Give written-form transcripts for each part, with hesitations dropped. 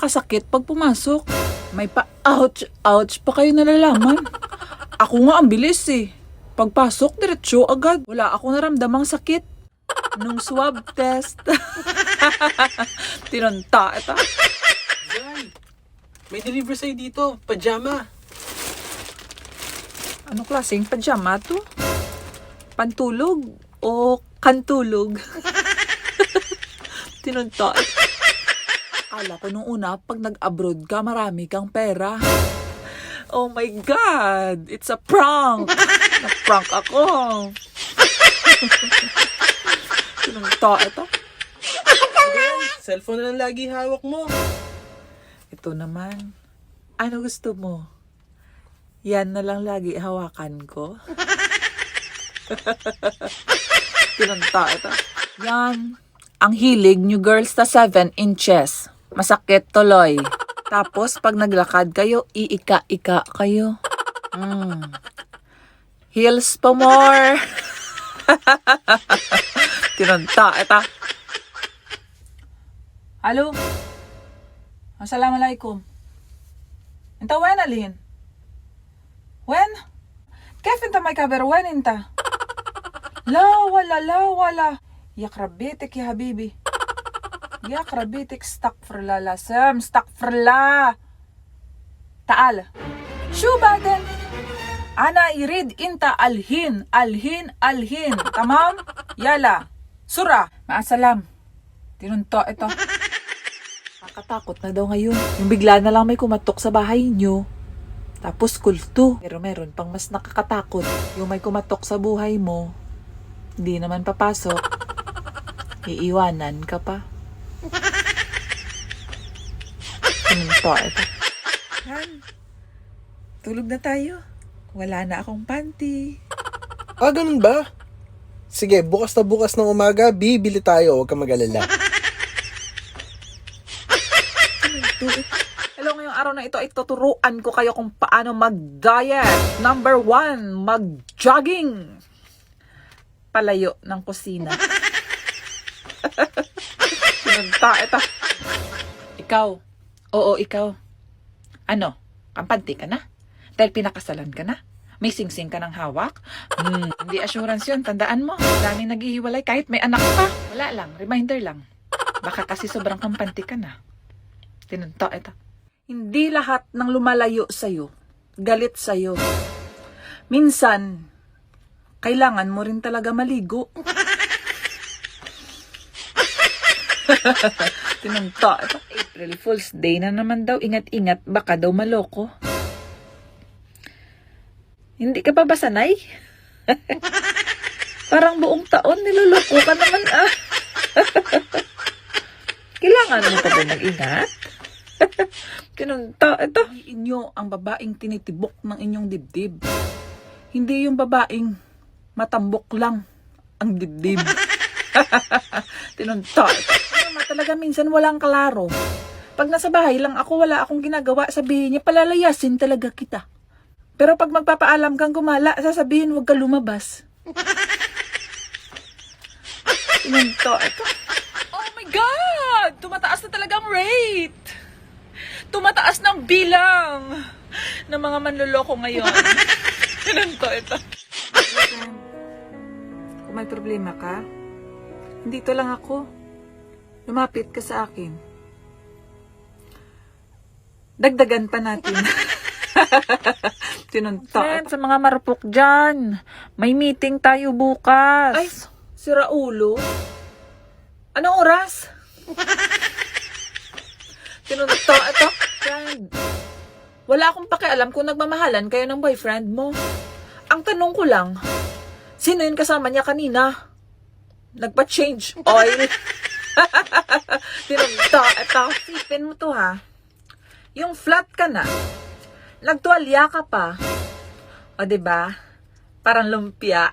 nakakasakit pag pumasok. May pa-ouch, ouch pa kayo nalalaman. Ako nga ang bilis eh. Pagpasok, diretsyo agad. Wala akong naramdamang sakit. Nung swab test. Tinunta ito. Jai, may deliver sa'yo dito. Pajama. Anong klaseng pajama to? Pantulog o kantulog? Tinunta. Akala ko nung una, pag nag-abroad ka, marami kang pera. Oh my God! It's a prank! Na-prank ako. Tinunta ito. Cellphone na lang lagi hawak mo. Ito naman. Ano gusto mo? Yan na lang lagi hawakan ko. Tinunta ito. Yan. Ang hilig nyo girls sa 7 inches. Masakit tuloy. Tapos pag naglakad kayo, iika-ika kayo. Heels pa more. Tinunta ito. Halo? Assalamualaikum. Inta wen alin? Wen? كيف انت ما يكبر وين انت؟ لا ولا يخرب بيتك يا حبيبي يخرب بيتك استغفر الله لازم استغفر الله تعال شو بعدين أنا يريد أنت الهين تمام يلا سرعة مع السلامة tinunto ito. Nakatakot na daw ngayon. Yung bigla na lang may kumatok sa bahay nyo. Tapos kulto. Pero meron pang mas nakakatakot. Yung may kumatok sa buhay mo, hindi naman papasok. Iiwanan ka pa. Tinunto ito. Han, tulog na tayo. Wala na akong panty. Ganun ba? Sige, bukas na bukas ng umaga, bibili tayo. Huwag kang mag-alala. Hello, ngayong araw na ito ay tuturuan ko kayo kung paano mag-diet. Number 1, mag-jogging. Palayo ng kusina. Sinunta ito. Ikaw. Oo, ikaw. Ano? Kampante ka na? Dahil pinakasalan ka na? May singsing ka ng hawak? Hindi assurance yun. Tandaan mo. Daming naghihiwalay kahit may anak pa. Wala lang. Reminder lang. Baka kasi sobrang kampante ka na. Tinunta ito. Hindi lahat ng lumalayo sa'yo, galit sa'yo. Minsan, kailangan mo rin talaga maligo. Tinunta ito. April Fool's Day na naman daw. Ingat-ingat, baka daw maloko. Hindi ka pa ba sanay? Parang buong taon niloloko ka naman Kailangan mo pa ba mag-ingat? Tinunta ito. Inyo ang babaeng tinitibok ng inyong dibdib. Hindi yung babaeng matambok lang ang dibdib. Tinunta ito. Talaga minsan walang kalaro. Pag nasa bahay lang ako, wala akong ginagawa, sabihin niya, palalayasin talaga kita. Pero pag magpapaalam kang gumala, sasabihin huwag ka lumabas. Tinunta ito. Oh my God! Tumataas na talaga ang rate. Tumataas ng bilang ng mga manloloko ngayon. Tinunta ito. Kung may problema ka, dito lang ako. Lumapit ka sa akin. Dagdagan pa natin. Tinunta. Sa mga marupok dyan, may meeting tayo bukas. Ay, si Raulo? Anong oras? Tinunta ito. Friend, wala akong pakialam kung nagmamahalan kayo ng boyfriend mo. Ang tanong ko lang, sino yun kasama niya kanina? Nagpa-change oil? Tinunta ito. Sipin mo to ha. Yung flat ka na, nagtuwalya ka pa. O diba? Parang lumpia.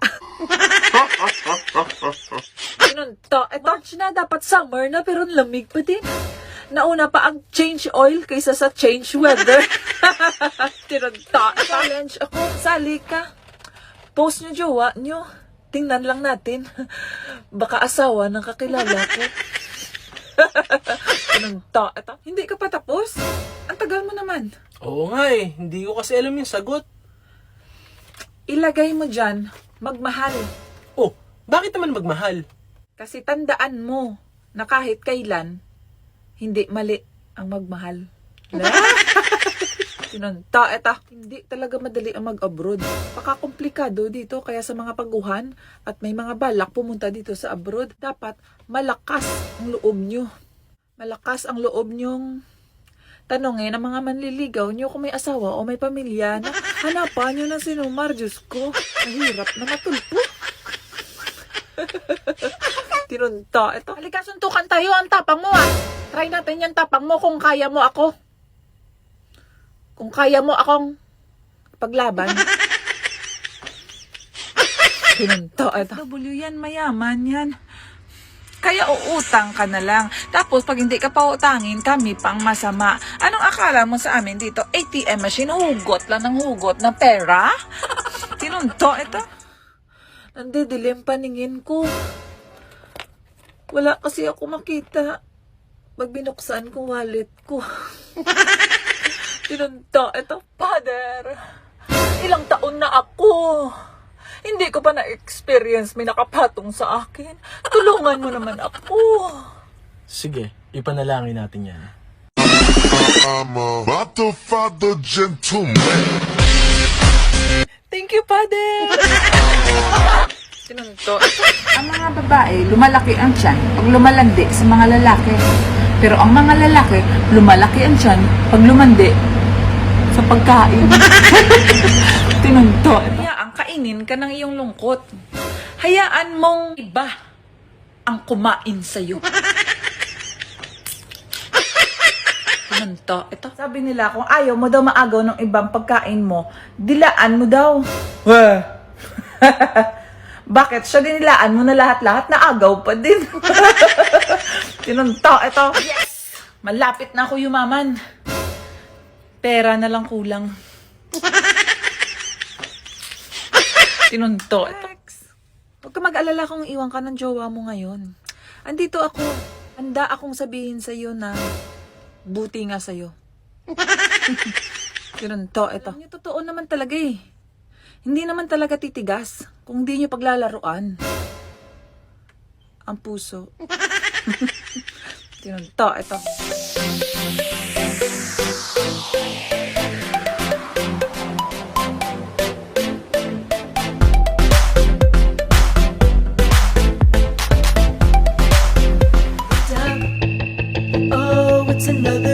Tinunta ito. March na, dapat summer na pero lamig pa din. Nauna pa ang change oil kaysa sa change weather. Tinunta. Challenge ako. Sali ka. Post nyo jowa nyo. Tingnan lang natin. Baka asawa ng kakilala ko. Pinunta, ito. Hindi ka pa tapos? Ang tagal mo naman. Oo nga eh, hindi ko kasi alam yung sagot. Ilagay mo dyan, magmahal. Oh, bakit naman magmahal? Kasi tandaan mo na kahit kailan, hindi mali ang magmahal. Tinunta, ito. Hindi talaga madali ang mag-abroad. Pakakomplikado dito, kaya sa mga paguhan at may mga balak pumunta dito sa abroad, dapat malakas ang loob nyo. Malakas ang loob nyong tanongin ang mga manliligaw nyo kung may asawa o may pamilya na hanapan nyo ng sinumar. Diyos ko, mahirap na matulpo. Tinunta, ito. Halika, suntukan tayo. Ang tapang mo ah. Try natin yung tapang mo kung kaya mo ako. Kung kaya mo akong paglaban. Tinunta, ito. W yan, mayaman yan. Kaya uutang ka na lang. Tapos pag hindi ka pa utangin, kami pang masama. Anong akala mo sa amin dito? ATM machine, hugot lang ng hugot ng pera? Tinunto, ito. Nandidilim paningin ko. Wala kasi ako makita. Pag binuksan ko wallet ko. Tinunto, ito. Father, ilang taon na ako. Hindi ko pa na-experience may nakapatong sa akin. Tulungan mo naman ako. Sige, ipanalangin natin yan. I'm a motherfucker gentleman. Thank you, Father. Tinunto. Ang mga babae, lumalaki ang tiyan pag lumalandi sa mga lalaki. Pero ang mga lalaki, lumalaki ang tiyan pag lumandi sa pagkain. Tinunto. Hayaan, kainin ka ng iyong lungkot. Hayaan mong iba ang kumain sa'yo. Tinunto. Ito. Sabi nila, kung ayaw mo daw maagaw ng ibang pagkain mo, dilaan mo daw. Bakit? Siya dinilaan mo na lahat-lahat na agaw pa din. Tinunto. Ito. Yes! Malapit na ako yumaman. Pera na lang kulang. Tinunto. Ito. Huwag ka mag-alala kung iwan ka ng jowa mo ngayon. Andito ako. Handa akong sabihin sa'yo na buti nga sa'yo. Tinunto. Ito. Totoo naman talaga eh. Hindi naman talaga titigas kung di nyo paglalaruan ang puso. Tinunto. Ito. Oh, it's another